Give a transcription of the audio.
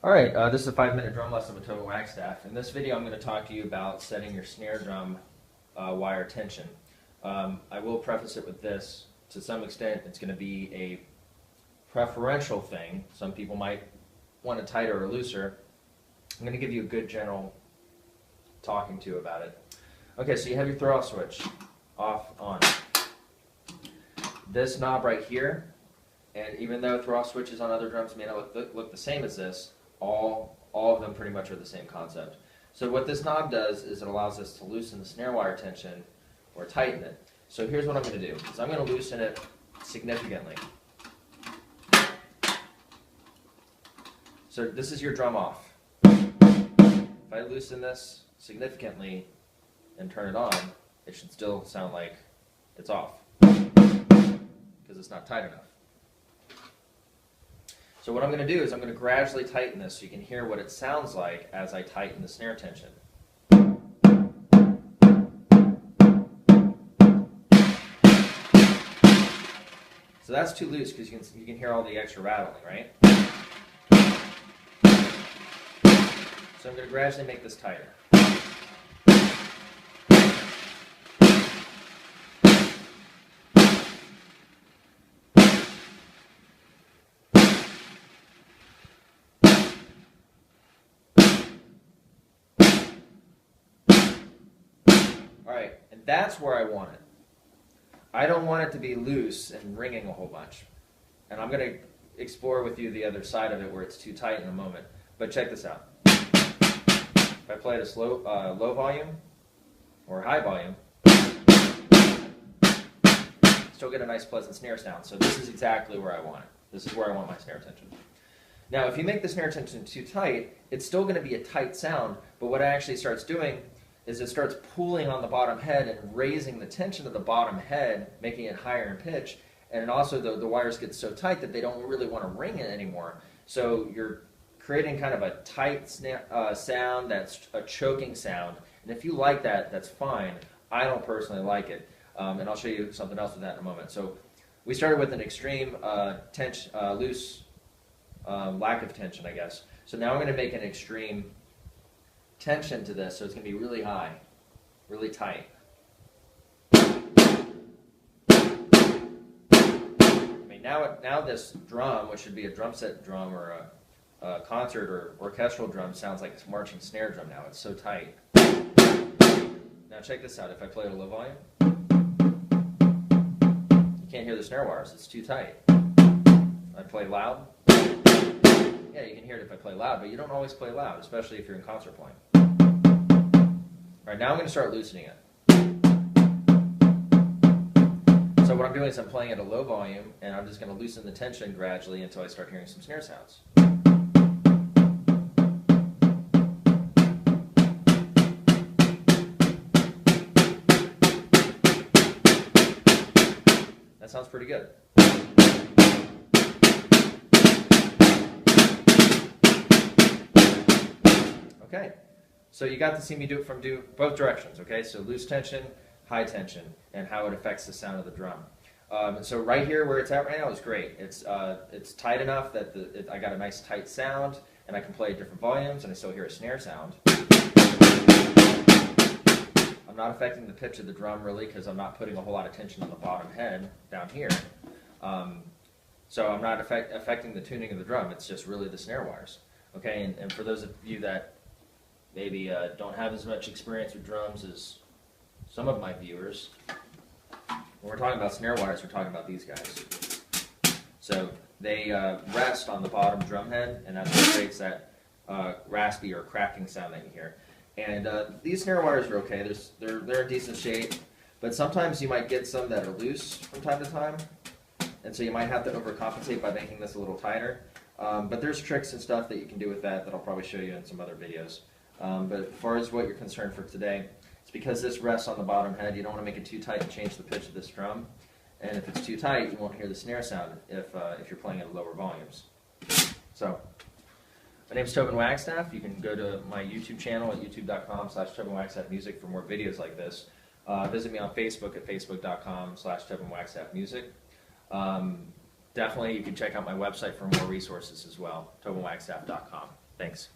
Alright, this is a 5-minute drum lesson with Tobin Wagstaff. In this video I'm going to talk to you about setting your snare drum wire tension. I will preface it with this. To some extent it's going to be a preferential thing. Some people might want it tighter or looser. I'm going to give you a good general talking to about it. Okay, so you have your throw-off switch off, on. This knob right here, and even though throw-off switches on other drums may not look the same as this, all of them pretty much are the same concept. So what this knob does is it allows us to loosen the snare wire tension or tighten it. So here's what I'm going to do. I'm going to loosen it significantly. So this is your drum off. If I loosen this significantly and turn it on, it should still sound like it's off because it's not tight enough. So what I'm going to do is I'm going to gradually tighten this so you can hear what it sounds like as I tighten the snare tension. So that's too loose because you can hear all the extra rattling, right? So I'm going to gradually make this tighter. Alright, and that's where I want it. I don't want it to be loose and ringing a whole bunch. And I'm going to explore with you the other side of it where it's too tight in a moment. But check this out. If I play it at low volume or high volume, still get a nice pleasant snare sound. So this is exactly where I want it. This is where I want my snare tension. Now if you make the snare tension too tight, it's still going to be a tight sound, but what it actually starts doing is it starts pulling on the bottom head and raising the tension of the bottom head, making it higher in pitch, and also the wires get so tight that they don't really want to ring it anymore. So you're creating kind of a tight sound that's a choking sound, and if you like that, that's fine. I don't personally like it, and I'll show you something else with that in a moment. So we started with an extreme loose lack of tension, I guess. So now I'm going to make an extreme tension to this, so it's going to be really high, really tight. I mean, now this drum, which should be a drum set drum or a concert or orchestral drum, sounds like it's marching snare drum now. It's so tight. Now check this out. If I play at a low volume, you can't hear the snare wires. It's too tight. I play loud. Yeah, you can hear it if I play loud, but you don't always play loud, especially if you're in concert playing. Alright, now I'm going to start loosening it. So what I'm doing is I'm playing at a low volume, and I'm just going to loosen the tension gradually until I start hearing some snare sounds. That sounds pretty good. Okay, so you got to see me do both directions, okay? So loose tension, high tension, and how it affects the sound of the drum. So right here where it's at right now is great. It's tight enough that I got a nice tight sound, and I can play at different volumes, and I still hear a snare sound. I'm not affecting the pitch of the drum really because I'm not putting a whole lot of tension on the bottom head down here. So I'm not affecting the tuning of the drum. It's just really the snare wires. Okay, and for those of you that maybe don't have as much experience with drums as some of my viewers, when we're talking about snare wires, we're talking about these guys. So they rest on the bottom drum head, and that's what creates that raspy or cracking sound that you hear. And these snare wires are okay. They're in decent shape, but sometimes you might get some that are loose from time to time, and so you might have to overcompensate by making this a little tighter. But there's tricks and stuff that you can do with that I'll probably show you in some other videos. But as far as what you're concerned for today, it's because this rests on the bottom head. You don't want to make it too tight and change the pitch of this drum. And if it's too tight, you won't hear the snare sound if you're playing at lower volumes. So, my name's Tobin Wagstaff. You can go to my YouTube channel at youtube.com/TobinWagstaffMusic for more videos like this. Visit me on Facebook at facebook.com/TobinWagstaffMusic. Definitely, you can check out my website for more resources as well, TobinWagstaff.com. Thanks.